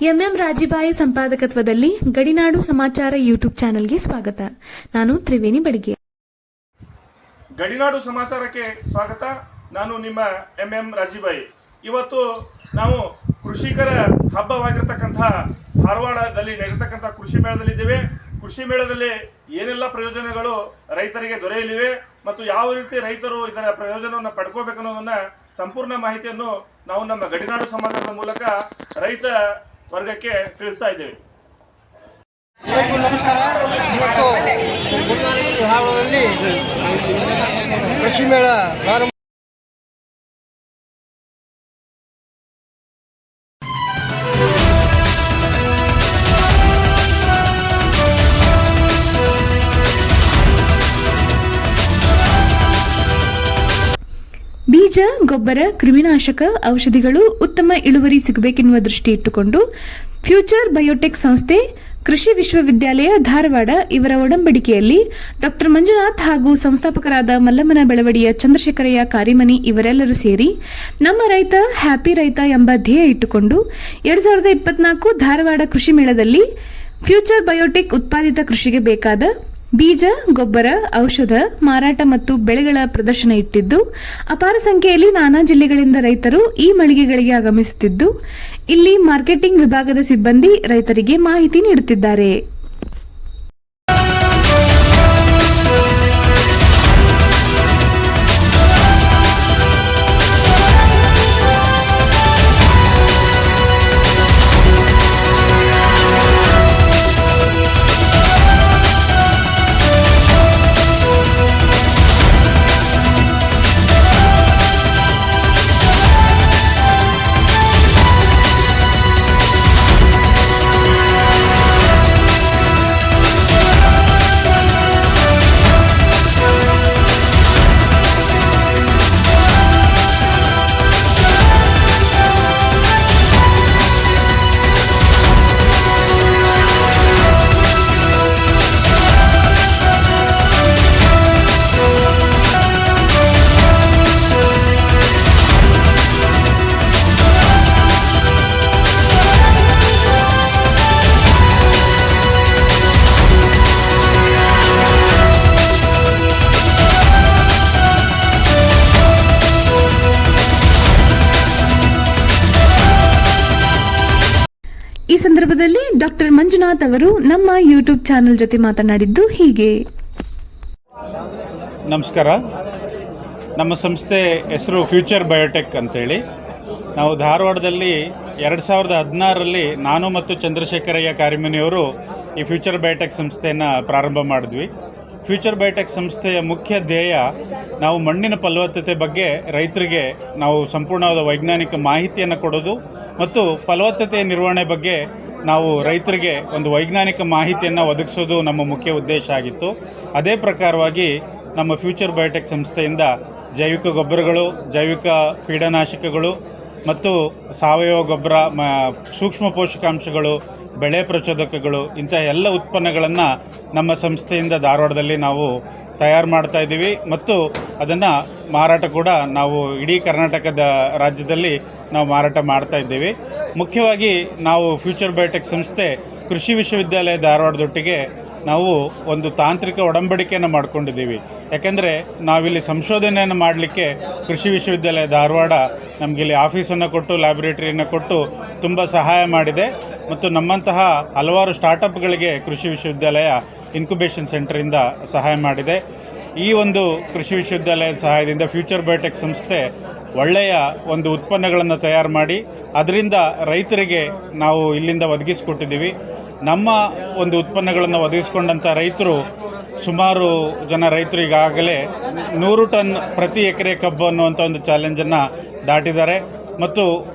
MM ರಾಜಿಬಾಯಿ ಸಂಪಾದಕತ್ವದಲ್ಲಿ ಗಡಿನಾಡು ಸಮಾಚಾರ YouTube ಚಾನೆಲ್ಗೆ ಸ್ವಾಗತ. ನಾನು ತ್ರಿವೇಣಿ ಬಡಿಗೆ. ಗಡಿನಾಡು ಸಮಾಚಾರಕ್ಕೆ ಸ್ವಾಗತ. ನಾನು ನಿಮ್ಮ ಎಂಎಂ ರಾಜಿಬಾಯಿ. ಇವತ್ತು ನಾವು ಕೃಷಿಕರ ಹಬ್ಬವಾಗಿರ್ತಕ್ಕಂತಹ ಧಾರವಾಡದಲ್ಲಿ ನಡೆಯತಕ್ಕಂಥ ಕೃಷಿ ಮೇಳದಲ್ಲಿದ್ದೇವೆ. ಕೃಷಿ ಮೇಳದಲ್ಲಿ ಏನೆಲ್ಲ ಪ್ರಯೋಜನಗಳು ರೈತರಿಗೆ ದೊರೆಯಲಿವೆ ಮತ್ತು ಯಾವ ರೀತಿ ರೈತರು ಇದರ ಪ್ರಯೋಜನವನ್ನು ಪಡ್ಕೋಬೇಕನ್ನೋದನ್ನ ಸಂಪೂರ್ಣ ಮಾಹಿತಿಯನ್ನು ನಾವು ನಮ್ಮ ಗಡಿನಾಡು ಸಮಾಚಾರದ ಮೂಲಕ ರೈತ ವರ್ಗಕ್ಕೆ ತಿಳಿಸ್ತಾ ಇದ್ದೇವೆ. ನಮಸ್ಕಾರ. ಇವತ್ತು ಧಾರವಾಡದಲ್ಲಿ ಕೃಷಿ ಮೇಳ ಪ್ರಾರಂಭ. ಬೀಜ, ಗೊಬ್ಬರ, ಕ್ರಿಮಿನಾಶಕ, ಔಷಧಿಗಳು ಉತ್ತಮ ಇಳುವರಿ ಸಿಗಬೇಕೆನ್ನುವ ದೃಷ್ಟಿ ಇಟ್ಟುಕೊಂಡು ಫ್ಯೂಚರ್ ಬಯೋಟೆಕ್ ಸಂಸ್ಥೆ, ಕೃಷಿ ವಿಶ್ವವಿದ್ಯಾಲಯ ಧಾರವಾಡ ಇವರ ಒಡಂಬಡಿಕೆಯಲ್ಲಿ ಡಾಕ್ಟರ್ ಮಂಜುನಾಥ್ ಹಾಗೂ ಸಂಸ್ಥಾಪಕರಾದ ಮಲ್ಲಮ್ಮನ ಬೆಳವಡಿಯ ಚಂದ್ರಶೇಖರಯ್ಯ ಕಾರಿಮನಿ ಇವರೆಲ್ಲರೂ ಸೇರಿ ನಮ್ಮ ರೈತ ಹ್ಯಾಪಿ ರೈತ ಎಂಬ ಧ್ಯೇಯ ಇಟ್ಟುಕೊಂಡು 2024 ಧಾರವಾಡ ಕೃಷಿ ಮೇಳದಲ್ಲಿ ಫ್ಯೂಚರ್ ಬಯೋಟೆಕ್ ಉತ್ಪಾದಿತ ಕೃಷಿಗೆ ಬೇಕಾದ ಬೀಜ, ಗೊಬ್ಬರ, ಔಷಧ ಮಾರಾಟ ಮತ್ತು ಬೆಳೆಗಳ ಪ್ರದರ್ಶನ ಇಟ್ಟಿದ್ದು, ಅಪಾರ ಸಂಖ್ಯೆಯಲ್ಲಿ ನಾನಾ ಜಿಲ್ಲೆಗಳಿಂದ ರೈತರು ಈ ಮಳಿಗೆಗಳಿಗೆ ಆಗಮಿಸುತ್ತಿದ್ದು, ಇಲ್ಲಿ ಮಾರ್ಕೆಟಿಂಗ್ ವಿಭಾಗದ ಸಿಬ್ಬಂದಿ ರೈತರಿಗೆ ಮಾಹಿತಿ ನೀಡುತ್ತಿದ್ದಾರೆ. ಈ ಸಂದರ್ಭದಲ್ಲಿ ಡಾಕ್ಟರ್ ಮಂಜುನಾಥ್ ಅವರು ನಮ್ಮ ಯೂಟ್ಯೂಬ್ ಚಾನೆಲ್ ಜೊತೆ ಮಾತನಾಡಿದ್ದು ಹೀಗೆ. ನಮಸ್ಕಾರ. ನಮ್ಮ ಸಂಸ್ಥೆ ಹೆಸರು ಫ್ಯೂಚರ್ ಬಯೋಟೆಕ್ ಅಂತೇಳಿ. ನಾವು ಧಾರವಾಡದಲ್ಲಿ 2016ರಲ್ಲಿ ನಾನು ಮತ್ತು ಚಂದ್ರಶೇಖರಯ್ಯ ಕಾರಿಮನಿಯವರು ಈ ಫ್ಯೂಚರ್ ಬಯೋಟೆಕ್ ಸಂಸ್ಥೆಯನ್ನು ಪ್ರಾರಂಭ ಮಾಡಿದ್ವಿ. ಫ್ಯೂಚರ್ ಬಯೋಟೆಕ್ ಸಂಸ್ಥೆಯ ಮುಖ್ಯ ಧ್ಯೇಯ ನಾವು ಮಣ್ಣಿನ ಫಲವತ್ತತೆ ಬಗ್ಗೆ ರೈತರಿಗೆ ನಾವು ಸಂಪೂರ್ಣವಾದ ವೈಜ್ಞಾನಿಕ ಮಾಹಿತಿಯನ್ನು ಕೊಡೋದು ಮತ್ತು ಫಲವತ್ತತೆಯ ನಿರ್ವಹಣೆ ಬಗ್ಗೆ ನಾವು ರೈತರಿಗೆ ಒಂದು ವೈಜ್ಞಾನಿಕ ಮಾಹಿತಿಯನ್ನು ಒದಗಿಸೋದು ನಮ್ಮ ಮುಖ್ಯ ಉದ್ದೇಶ ಆಗಿತ್ತು. ಅದೇ ಪ್ರಕಾರವಾಗಿ ನಮ್ಮ ಫ್ಯೂಚರ್ ಬಯೋಟೆಕ್ ಸಂಸ್ಥೆಯಿಂದ ಜೈವಿಕ ಗೊಬ್ಬರಗಳು, ಜೈವಿಕ ಕೀಟನಾಶಕಗಳು ಮತ್ತು ಸಾವಯವ ಗೊಬ್ಬರ, ಸೂಕ್ಷ್ಮ ಪೋಷಕಾಂಶಗಳು, ಬೆಳೆ ಪ್ರಚೋದಕಗಳು, ಇಂಥ ಎಲ್ಲ ಉತ್ಪನ್ನಗಳನ್ನು ನಮ್ಮ ಸಂಸ್ಥೆಯಿಂದ ಧಾರವಾಡದಲ್ಲಿ ನಾವು ತಯಾರು ಮಾಡ್ತಾ ಇದ್ದೀವಿ ಮತ್ತು ಅದನ್ನು ಮಾರಾಟ ಕೂಡ ನಾವು ಇಡೀ ಕರ್ನಾಟಕದ ರಾಜ್ಯದಲ್ಲಿ ನಾವು ಮಾರಾಟ ಮಾಡ್ತಾ ಇದ್ದೀವಿ. ಮುಖ್ಯವಾಗಿ ನಾವು ಫ್ಯೂಚರ್ ಬಯೋಟೆಕ್ ಸಂಸ್ಥೆ ಕೃಷಿ ವಿಶ್ವವಿದ್ಯಾಲಯ ಧಾರವಾಡದೊಟ್ಟಿಗೆ ನಾವು ಒಂದು ತಾಂತ್ರಿಕ ಒಡಂಬಡಿಕೆಯನ್ನು ಮಾಡ್ಕೊಂಡಿದ್ದೀವಿ. ಯಾಕೆಂದರೆ ನಾವಿಲ್ಲಿ ಸಂಶೋಧನೆಯನ್ನು ಮಾಡಲಿಕ್ಕೆ ಕೃಷಿ ವಿಶ್ವವಿದ್ಯಾಲಯ ಧಾರವಾಡ ನಮಗಿಲ್ಲಿ ಆಫೀಸನ್ನು ಕೊಟ್ಟು, ಲ್ಯಾಬೊರೇಟರಿಯನ್ನು ಕೊಟ್ಟು ತುಂಬ ಸಹಾಯ ಮಾಡಿದೆ ಮತ್ತು ನಮ್ಮಂತಹ ಹಲವಾರು ಸ್ಟಾರ್ಟಪ್ಗಳಿಗೆ ಕೃಷಿ ವಿಶ್ವವಿದ್ಯಾಲಯ ಇನ್ಕ್ಯುಬೇಷನ್ ಸೆಂಟರಿಂದ ಸಹಾಯ ಮಾಡಿದೆ. ಈ ಒಂದು ಕೃಷಿ ವಿಶ್ವವಿದ್ಯಾಲಯದ ಸಹಾಯದಿಂದ ಫ್ಯೂಚರ್ ಬಯೋಟೆಕ್ ಸಂಸ್ಥೆ ಒಳ್ಳೆಯ ಒಂದು ಉತ್ಪನ್ನಗಳನ್ನು ತಯಾರು ಮಾಡಿ ಅದರಿಂದ ರೈತರಿಗೆ ನಾವು ಇಲ್ಲಿಂದ ಒದಗಿಸಿಕೊಟ್ಟಿದ್ದೀವಿ. ನಮ್ಮ ಒಂದು ಉತ್ಪನ್ನಗಳನ್ನು ಒದಗಿಸ್ಕೊಂಡಂಥ ರೈತರು ಸುಮಾರು ಜನ ರೈತರು ಈಗಾಗಲೇ 100 ಟನ್ ಪ್ರತಿ ಎಕರೆ ಕಬ್ಬು ಅನ್ನುವಂಥ ಒಂದು ಚಾಲೆಂಜನ್ನು ದಾಟಿದ್ದಾರೆ ಮತ್ತು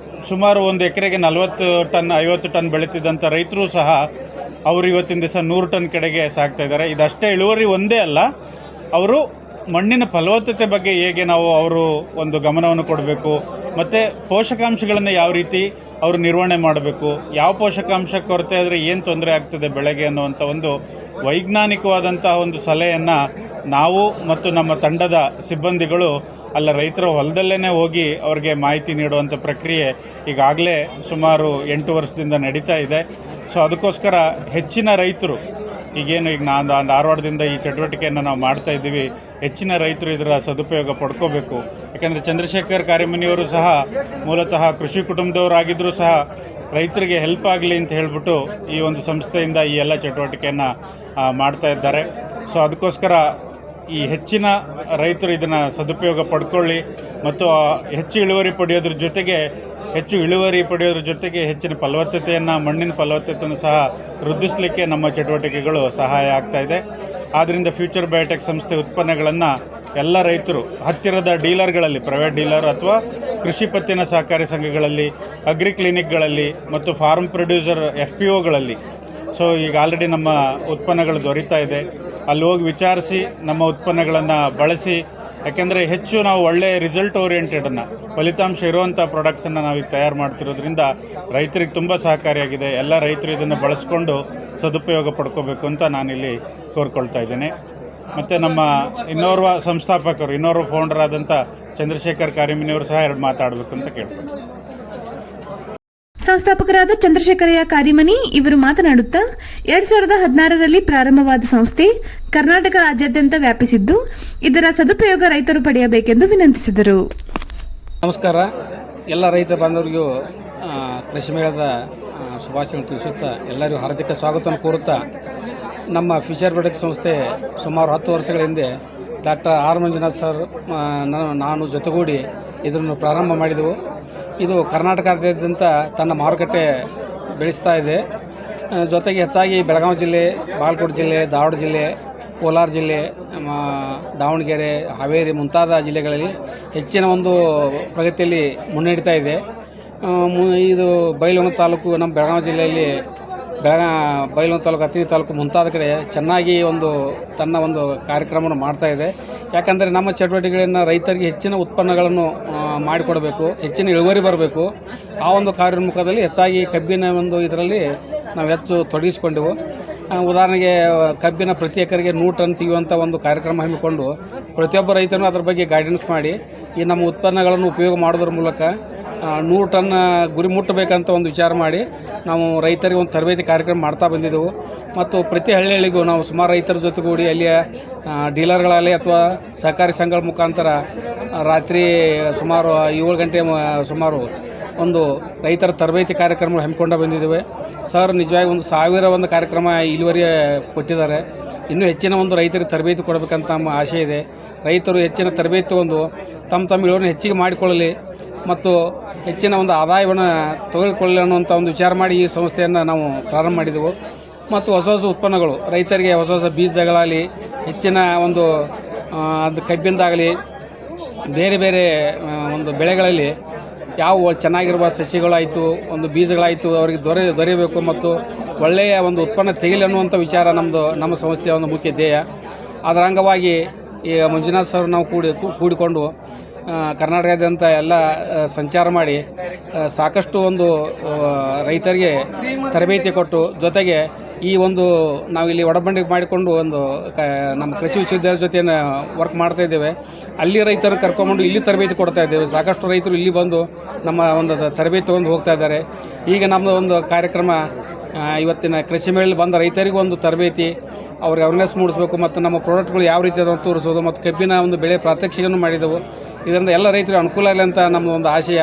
ಸುಮಾರು ಒಂದು ಎಕರೆಗೆ 40 ಟನ್ 50 ಟನ್ ಬೆಳೀತಿದ್ದಂಥ ರೈತರು ಸಹ ಅವರು ಇವತ್ತಿನ ದಿವಸ 100 ಟನ್ ಕಡೆಗೆ ಸಾಗ್ತಾ ಇದ್ದಾರೆ. ಇದಷ್ಟೇ ಇಳುವರಿ ಒಂದೇ ಅಲ್ಲ, ಅವರು ಮಣ್ಣಿನ ಫಲವತ್ತತೆ ಬಗ್ಗೆ ಹೇಗೆ ನಾವು ಅವರು ಒಂದು ಗಮನವನ್ನು ಕೊಡಬೇಕು ಮತ್ತು ಪೋಷಕಾಂಶಗಳನ್ನು ಯಾವ ರೀತಿ ಅವರು ನಿರ್ವಹಣೆ ಮಾಡಬೇಕು, ಯಾವ ಪೋಷಕಾಂಶ ಕೊರತೆ ಆದರೆ ಏನು ತೊಂದರೆ ಆಗ್ತದೆ ಬೆಳೆಗೆ ಅನ್ನುವಂಥ ಒಂದು ವೈಜ್ಞಾನಿಕವಾದಂತಹ ಒಂದು ಸಲಹೆಯನ್ನು ನಾವು ಮತ್ತು ನಮ್ಮ ತಂಡದ ಸಿಬ್ಬಂದಿಗಳು ಅಲ್ಲ ರೈತರ ಹೊಲದಲ್ಲೇ ಹೋಗಿ ಅವ್ರಿಗೆ ಮಾಹಿತಿ ನೀಡುವಂಥ ಪ್ರಕ್ರಿಯೆ ಈಗಾಗಲೇ ಸುಮಾರು 8 ವರ್ಷದಿಂದ ನಡೀತಾ ಇದೆ. ಸೊ ಅದಕ್ಕೋಸ್ಕರ ಹೆಚ್ಚಿನ ರೈತರು ಈಗ ನಾನು ಧಾರವಾಡದಿಂದ ಈ ಚಟುವಟಿಕೆಯನ್ನು ನಾವು ಮಾಡ್ತಾ ಇದ್ದೀವಿ, ಹೆಚ್ಚಿನ ರೈತರು ಇದರ ಸದುಪಯೋಗ ಪಡ್ಕೋಬೇಕು. ಯಾಕಂದರೆ ಚಂದ್ರಶೇಖರ್ ಕಾರಿಮನಿಯವರು ಸಹ ಮೂಲತಃ ಕೃಷಿ ಕುಟುಂಬದವರಾಗಿದ್ದರೂ ಸಹ ರೈತರಿಗೆ ಹೆಲ್ಪ್ ಆಗಲಿ ಅಂತ ಹೇಳಿಬಿಟ್ಟು ಈ ಒಂದು ಸಂಸ್ಥೆಯಿಂದ ಈ ಎಲ್ಲ ಚಟುವಟಿಕೆಯನ್ನು ಮಾಡ್ತಾ ಇದ್ದಾರೆ. ಸೊ ಅದಕ್ಕೋಸ್ಕರ ಈ ಹೆಚ್ಚಿನ ರೈತರು ಇದನ್ನು ಸದುಪಯೋಗ ಪಡ್ಕೊಳ್ಳಿ ಮತ್ತು ಹೆಚ್ಚು ಇಳುವರಿ ಪಡೆಯೋದ್ರ ಜೊತೆಗೆ ಹೆಚ್ಚಿನ ಫಲವತ್ತತೆಯನ್ನು, ಮಣ್ಣಿನ ಫಲವತ್ತತೆಯನ್ನು ಸಹ ವೃದ್ಧಿಸಲಿಕ್ಕೆ ನಮ್ಮ ಚಟುವಟಿಕೆಗಳು ಸಹಾಯ ಆಗ್ತಾ ಇದೆ. ಆದ್ದರಿಂದ ಫ್ಯೂಚರ್ ಬಯೋಟೆಕ್ ಸಂಸ್ಥೆ ಉತ್ಪನ್ನಗಳನ್ನು ಎಲ್ಲ ರೈತರು ಹತ್ತಿರದ ಡೀಲರ್ಗಳಲ್ಲಿ, ಪ್ರೈವೇಟ್ ಡೀಲರ್ ಅಥವಾ ಕೃಷಿ ಪತ್ತಿನ ಸಹಕಾರಿ ಸಂಘಗಳಲ್ಲಿ, ಅಗ್ರಿ ಕ್ಲಿನಿಕ್ಗಳಲ್ಲಿ ಮತ್ತು ಫಾರ್ಮ್ ಪ್ರೊಡ್ಯೂಸರ್ FPOಗಳಲ್ಲಿ ಸೊ ಈಗ ಆಲ್ರೆಡಿ ನಮ್ಮ ಉತ್ಪನ್ನಗಳು ದೊರೀತಾ ಇದೆ. ಅಲ್ಲಿ ಹೋಗಿ ವಿಚಾರಿಸಿ ನಮ್ಮ ಉತ್ಪನ್ನಗಳನ್ನು ಬಳಸಿ, ಯಾಕೆಂದರೆ ಹೆಚ್ಚು ನಾವು ಒಳ್ಳೆಯ ರಿಸಲ್ಟ್ ಓರಿಯೆಂಟೆಡನ್ನು, ಫಲಿತಾಂಶ ಇರುವಂಥ ಪ್ರಾಡಕ್ಟ್ಸನ್ನು ನಾವೀಗ ತಯಾರು ಮಾಡ್ತಿರೋದ್ರಿಂದ ರೈತರಿಗೆ ತುಂಬ ಸಹಕಾರಿಯಾಗಿದೆ. ಎಲ್ಲ ರೈತರು ಇದನ್ನು ಬಳಸ್ಕೊಂಡು ಸದುಪಯೋಗ ಪಡ್ಕೋಬೇಕು ಅಂತ ನಾನಿಲ್ಲಿ ಕೋರ್ಕೊಳ್ತಾ ಇದ್ದೇನೆ. ಮತ್ತು ನಮ್ಮ ಇನ್ನೋರ್ವ ಸಂಸ್ಥಾಪಕರು, ಇನ್ನೋರ್ವ ಫೌಂಡರ್ ಆದಂಥ ಚಂದ್ರಶೇಖರ್ ಕಾರಿಮನಿಯವರು ಸಹ 2 ಮಾತಾಡಬೇಕು ಅಂತ ಕೇಳ್ಬೋದು. ಸಂಸ್ಥಾಪಕರಾದ ಚಂದ್ರಶೇಖರಯ್ಯ ಕಾರಿಮನಿ ಇವರು ಮಾತನಾಡುತ್ತಾ 2016ರಲ್ಲಿ ಪ್ರಾರಂಭವಾದ ಸಂಸ್ಥೆ ಕರ್ನಾಟಕ ರಾಜ್ಯಾದ್ಯಂತ ವ್ಯಾಪಿಸಿದ್ದು, ಇದರ ಸದುಪಯೋಗ ರೈತರು ಪಡೆಯಬೇಕೆಂದು ವಿನಂತಿಸಿದರು. ನಮಸ್ಕಾರ. ಎಲ್ಲ ರೈತ ಬಾಂಧವರಿಗೂ ಕೃಷಿ ಮೇಳದ ಶುಭಾಶಯ ತಿಳಿಸುತ್ತಾ ಎಲ್ಲರಿಗೂ ಹಾರ್ದಿಕ ಸ್ವಾಗತವನ್ನು ಕೋರುತ್ತಾ, ನಮ್ಮ ಫ್ಯೂಚರ್ ಬಯೋಟೆಕ್ ಸಂಸ್ಥೆ ಸುಮಾರು 10 ವರ್ಷಗಳ ಹಿಂದೆ ಡಾಕ್ಟರ್ ಆರ್ ಮಂಜುನಾಥ್ ಸರ್ ನಾನು ಜೊತೆಗೂಡಿ ಇದನ್ನು ಪ್ರಾರಂಭ ಮಾಡಿದೆವು. ಇದು ಕರ್ನಾಟಕದಾದ್ಯಂತ ತನ್ನ ಮಾರುಕಟ್ಟೆ ಬೆಳೆಸ್ತಾ ಇದೆ. ಜೊತೆಗೆ ಹೆಚ್ಚಾಗಿ ಬೆಳಗಾವಿ ಜಿಲ್ಲೆ, ಬಾಗಲಕೋಟೆ ಜಿಲ್ಲೆ, ಧಾರವಾಡ ಜಿಲ್ಲೆ, ಕೋಲಾರ ಜಿಲ್ಲೆ, ದಾವಣಗೆರೆ, ಹಾವೇರಿ ಮುಂತಾದ ಜಿಲ್ಲೆಗಳಲ್ಲಿ ಹೆಚ್ಚಿನ ಒಂದು ಪ್ರಗತಿಯಲ್ಲಿ ಮುನ್ನಡೀತಾ ಇದೆ. ಇದು ಬೈಲಹೊಂಗಲ ತಾಲೂಕು, ನಮ್ಮ ಬೆಳಗಾವಿ ಜಿಲ್ಲೆಯಲ್ಲಿ ಬೈಲಹೊಂಗಲ ತಾಲೂಕು, ಹತ್ತನೇ ತಾಲೂಕು ಮುಂತಾದ ಕಡೆ ಚೆನ್ನಾಗಿ ತನ್ನ ಒಂದು ಕಾರ್ಯಕ್ರಮವನ್ನು ಮಾಡ್ತಾ ಇದೆ. ಯಾಕಂದರೆ ನಮ್ಮ ಚಟುವಟಿಕೆಗಳನ್ನು ರೈತರಿಗೆ ಹೆಚ್ಚಿನ ಉತ್ಪನ್ನಗಳನ್ನು ಮಾಡಿಕೊಡಬೇಕು, ಹೆಚ್ಚಿನ ಇಳುವರಿ ಬರಬೇಕು. ಆ ಒಂದು ಕಾರ್ಯೋನ್ಮುಖದಲ್ಲಿ ಹೆಚ್ಚಾಗಿ ಕಬ್ಬಿನ ಇದರಲ್ಲಿ ನಾವು ಹೆಚ್ಚು ತೊಡಗಿಸಿಕೊಂಡೆವು. ಉದಾಹರಣೆಗೆ ಕಬ್ಬಿನ ಪ್ರತಿ ಎಕರೆಗೆ 100 ಟನ್ ತೆಗೆಯುವಂಥ ಒಂದು ಕಾರ್ಯಕ್ರಮ ಹಮ್ಮಿಕೊಂಡು ಪ್ರತಿಯೊಬ್ಬ ರೈತನೂ ಅದರ ಬಗ್ಗೆ ಗೈಡೆನ್ಸ್ ಮಾಡಿ ಈ ನಮ್ಮ ಉತ್ಪನ್ನಗಳನ್ನು ಉಪಯೋಗ ಮಾಡೋದ್ರ ಮೂಲಕ 100 ಟನ್ ಗುರಿ ಮುಟ್ಟಬೇಕಂತ ಒಂದು ವಿಚಾರ ಮಾಡಿ ನಾವು ರೈತರಿಗೆ ಒಂದು ತರಬೇತಿ ಕಾರ್ಯಕ್ರಮ ಮಾಡ್ತಾ ಬಂದಿದ್ದೆವು. ಮತ್ತು ಪ್ರತಿ ಹಳ್ಳಿಗಳಿಗೂ ನಾವು ಸುಮಾರು ರೈತರ ಜೊತೆಗೂಡಿ ಅಲ್ಲಿಯ ಡೀಲರ್ಗಳಲ್ಲಿ ಅಥವಾ ಸಹಕಾರಿ ಸಂಘಗಳ ಮುಖಾಂತರ ರಾತ್ರಿ ಸುಮಾರು 7 ಗಂಟೆ ಸುಮಾರು ಒಂದು ರೈತರ ತರಬೇತಿ ಕಾರ್ಯಕ್ರಮಗಳು ಹಮ್ಮಿಕೊಂಡು ಬಂದಿದ್ದೇವೆ. ಸರ್ ನಿಜವಾಗಿ 1000 ಕಾರ್ಯಕ್ರಮ ಇಳುವರಿ ಕೊಟ್ಟಿದ್ದಾರೆ. ಇನ್ನೂ ಹೆಚ್ಚಿನ ಒಂದು ರೈತರಿಗೆ ತರಬೇತಿ ಕೊಡಬೇಕಂತ ನಮ್ಮ ಆಸೆ ಇದೆ. ರೈತರು ಹೆಚ್ಚಿನ ತರಬೇತಿ ತಗೊಂಡು ತಮ್ಮ ಇಳುವರಿನ ಹೆಚ್ಚಿಗೆ ಮಾಡಿಕೊಳ್ಳಲಿ ಮತ್ತು ಹೆಚ್ಚಿನ ಒಂದು ಆದಾಯವನ್ನು ತೆಗೆದುಕೊಳ್ಳಲಿ ಅನ್ನುವಂಥ ಒಂದು ವಿಚಾರ ಮಾಡಿ ಈ ಸಂಸ್ಥೆಯನ್ನು ನಾವು ಪ್ರಾರಂಭ ಮಾಡಿದೆವು. ಮತ್ತು ಹೊಸ ಉತ್ಪನ್ನಗಳು ರೈತರಿಗೆ ಹೊಸ ಬೀಜಗಳಾಗಲಿ, ಹೆಚ್ಚಿನ ಒಂದು ಅದು ಕಬ್ಬಿಂದಾಗಲಿ, ಬೇರೆ ಬೇರೆ ಒಂದು ಬೆಳೆಗಳಲ್ಲಿ ಯಾವ ಚೆನ್ನಾಗಿರುವ ಸಸ್ಯಗಳಾಯಿತು, ಒಂದು ಬೀಜಗಳಾಯಿತು ಅವರಿಗೆ ದೊರೆಯಬೇಕು ಮತ್ತು ಒಳ್ಳೆಯ ಒಂದು ಉತ್ಪನ್ನ ತೆಗೆಯಲಿ ಅನ್ನುವಂಥ ವಿಚಾರ ನಮ್ಮ ಸಂಸ್ಥೆಯ ಒಂದು ಮುಖ್ಯ ಧ್ಯೇಯ. ಅದರ ಅಂಗವಾಗಿ ಈ ಮಂಜುನಾಥ್ ಸರ್ ನಾವು ಕೂಡಿಕೊಂಡು ಕರ್ನಾಟಕದಾದ್ಯಂತ ಎಲ್ಲ ಸಂಚಾರ ಮಾಡಿ ಸಾಕಷ್ಟು ಒಂದು ರೈತರಿಗೆ ತರಬೇತಿ ಕೊಟ್ಟು, ಜೊತೆಗೆ ಈ ಒಂದು ನಾವಿಲ್ಲಿ ಒಡಂಬಡಿಕೆ ಮಾಡಿಕೊಂಡು ನಮ್ಮ ಕೃಷಿ ವಿಶ್ವವಿದ್ಯಾಲಯದ ಜೊತೆ ವರ್ಕ್ ಮಾಡ್ತಾ ಇದ್ದೇವೆ. ಅಲ್ಲಿ ರೈತರನ್ನು ಕರ್ಕೊಂಡ್ಬಂದು ಇಲ್ಲಿ ತರಬೇತಿ ಕೊಡ್ತಾ ಇದ್ದೇವೆ. ಸಾಕಷ್ಟು ರೈತರು ಇಲ್ಲಿ ಬಂದು ನಮ್ಮ ಒಂದು ತರಬೇತಿ ತೊಗೊಂಡು ಹೋಗ್ತಾ ಇದ್ದಾರೆ. ಈಗ ನಮ್ಮದು ಒಂದು ಕಾರ್ಯಕ್ರಮ ಇವತ್ತಿನ ಕೃಷಿ ಮೇಳಲ್ಲಿ ಬಂದ ರೈತರಿಗೂ ಒಂದು ತರಬೇತಿ, ಅವ್ರಿಗೆ ಅವೇರ್ನೆಸ್ ಮೂಡಿಸಬೇಕು ಮತ್ತು ನಮ್ಮ ಪ್ರಾಡಕ್ಟ್ಗಳು ಯಾವ ರೀತಿ ಅದನ್ನು ತೋರಿಸೋದು ಮತ್ತು ಕಬ್ಬಿನ ಒಂದು ಬೆಳೆ ಪ್ರಾತ್ಯಕ್ಷಿಕೆಯನ್ನು ಮಾಡಿದೆವು. ಇದರಿಂದ ಎಲ್ಲ ರೈತರಿಗೆ ಅನುಕೂಲ ಆಗಲಿ ಅಂತ ನಮ್ಮ ಒಂದು ಆಶಯ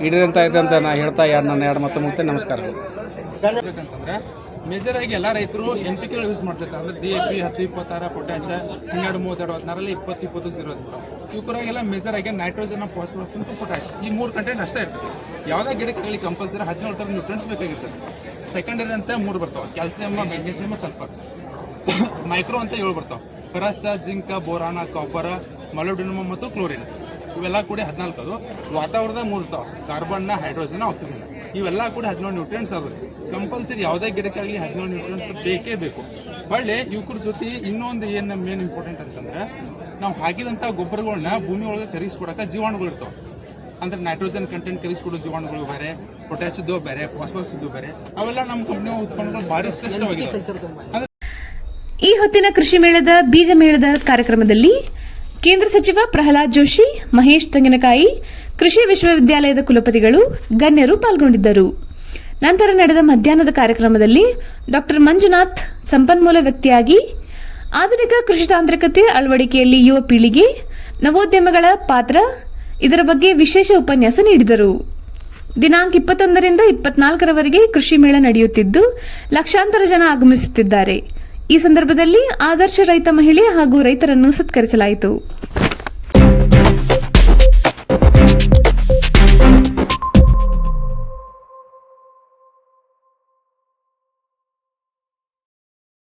ಈಡೇರಂತ ಇದೆ ಅಂತ ನಾನು ಹೇಳ್ತಾ ನನ್ನ 2 ಮಾತು ಮುಗಿಸ್ತೇನೆ. ನಮಸ್ಕಾರಗಳು. ಬೇಕಂತಂದ್ರೆ ಮೇಜರ್ ಆಗಿ ಎಲ್ಲ ರೈತರು NPK ಯೂಸ್ ಮಾಡ್ತಿರ್ತಾರೆ. ಅಂದ್ರೆ DAP 10-26, ಪೊಟ್ಯಾಶ 12-32-16, 20-20-0 ಇವಕ್ಕರಾಗೆಲ್ಲ ಮೇಜರ್ ಆಗಿ ನೈಟ್ರೋಜನ್, ಫಾಸ್ಫರಸ್ ಮತ್ತು ಪೊಟ್ಯಾಶ್ ಈ 3 ಕಂಟೆಂಟ್ ಅಷ್ಟೇ ಇರ್ತದೆ. ಯಾವುದೇ ಗಿಡಕ್ಕಾಗಲಿ ಕಂಪಲ್ಸರಿ 17 ಥರ ನ್ಯೂಟ್ರಿಯೆಂಟ್ಸ್ ಬೇಕಾಗಿರ್ತದೆ. ಸೆಕೆಂಡರಿ ಅಂತ 3 ಬರ್ತಾವೆ: ಕ್ಯಾಲ್ಸಿಯಮ್, ಮೆಗ್ನೀಷಿಯಮ್, ಸಲ್ಫರ್. ಮೈಕ್ರೋ ಅಂತ 7 ಬರ್ತಾವೆ: ಫೆರಸ್, ಜಿಂಕ್, ಬೋರಾನ, ಕಾಪರ್, ಮೊಲಿಬ್ಡಿನಮ್ ಮತ್ತು ಕ್ಲೋರಿನ್. ಇವೆಲ್ಲ ಕೂಡ 14. ಅದು ವಾತಾವರಣದಾಗ 3 ಇರ್ತಾವೆ: ಕಾರ್ಬನ್, ಹೈಡ್ರೋಜನ್, ಆಕ್ಸಿಜನ್. ಇವೆಲ್ಲ ಕೂಡ 17 ನ್ಯೂಟ್ರಿಯೆಂಟ್ಸ್ ಅದಾವೆ. ಕಂಪಲ್ಸರಿ ಯಾವುದೇ ಗಿಡಕ್ಕಾಗಲಿ 17 ನ್ಯೂಟ್ರಿಯೆಂಟ್ಸ್ ಬೇಕೇ ಬೇಕು. ಹೊಳ್ಳಿ ಇವ್ರ ಜೊತೆ ಇನ್ನೊಂದು ಏನು ಮೇನ್ ಇಂಪಾರ್ಟೆಂಟ್ ಅಂತಂದ್ರೆ, ನಾವು ಹಾಕಿದಂಥ ಗೊಬ್ಬರಗಳನ್ನ ಭೂಮಿ ಒಳಗೆ ಕರಗಿಸ್ಕೊಡಕ್ಕೆ ಜೀವಾಣುಗಳು ಇರ್ತಾವೆ. ಅಂದರೆ ನೈಟ್ರೋಜನ್ ಕಂಟೆಂಟ್ ಕರಗಿಸ್ಕೊಡೋ ಜೀವಾಣುಗಳು ಬೇರೆ, ಪೊಟ್ಯಾಶಿದ್ದು ಬೇರೆ, ಫಾಸ್ಫರಸ್ದು ಬೇರೆ. ಅವೆಲ್ಲ ನಮ್ಮ ಕಂಪ್ನಿ ಉತ್ಪನ್ನಗಳು ಭಾರಿ ಶ್ರೇಷ್ಠವಾಗಿದೆ. ಈ ಹೊತ್ತಿನ ಕೃಷಿ ಮೇಳದ ಬೀಜ ಮೇಳದ ಕಾರ್ಯಕ್ರಮದಲ್ಲಿ ಕೇಂದ್ರ ಸಚಿವ ಪ್ರಹ್ಲಾದ್ ಜೋಶಿ, ಮಹೇಶ್ ತೆಂಗಿನಕಾಯಿ, ಕೃಷಿ ವಿಶ್ವವಿದ್ಯಾಲಯದ ಕುಲಪತಿಗಳು, ಗಣ್ಯರು ಪಾಲ್ಗೊಂಡಿದ್ದರು. ನಂತರ ನಡೆದ ಮಧ್ಯಾಹ್ನದ ಕಾರ್ಯಕ್ರಮದಲ್ಲಿ ಡಾಕ್ಟರ್ ಮಂಜುನಾಥ್ ಸಂಪನ್ಮೂಲ ವ್ಯಕ್ತಿಯಾಗಿ ಆಧುನಿಕ ಕೃಷಿ ತಾಂತ್ರಿಕತೆ ಅಳವಡಿಕೆಯಲ್ಲಿ ಯುವ ಪೀಳಿಗೆ, ನವೋದ್ಯಮಗಳ ಪಾತ್ರ ಇದರ ಬಗ್ಗೆ ವಿಶೇಷ ಉಪನ್ಯಾಸ ನೀಡಿದರು. ದಿನಾಂಕ 21ರಿಂದ 24ರವರೆಗೆ ಕೃಷಿ ಮೇಳ ನಡೆಯುತ್ತಿದ್ದು ಲಕ್ಷಾಂತರ ಜನ ಆಗಮಿಸುತ್ತಿದ್ದಾರೆ. ಈ ಸಂದರ್ಭದಲ್ಲಿ ಆದರ್ಶ ರೈತ ಮಹಿಳೆ ಹಾಗೂ ರೈತರನ್ನು ಸತ್ಕರಿಸಲಾಯಿತು.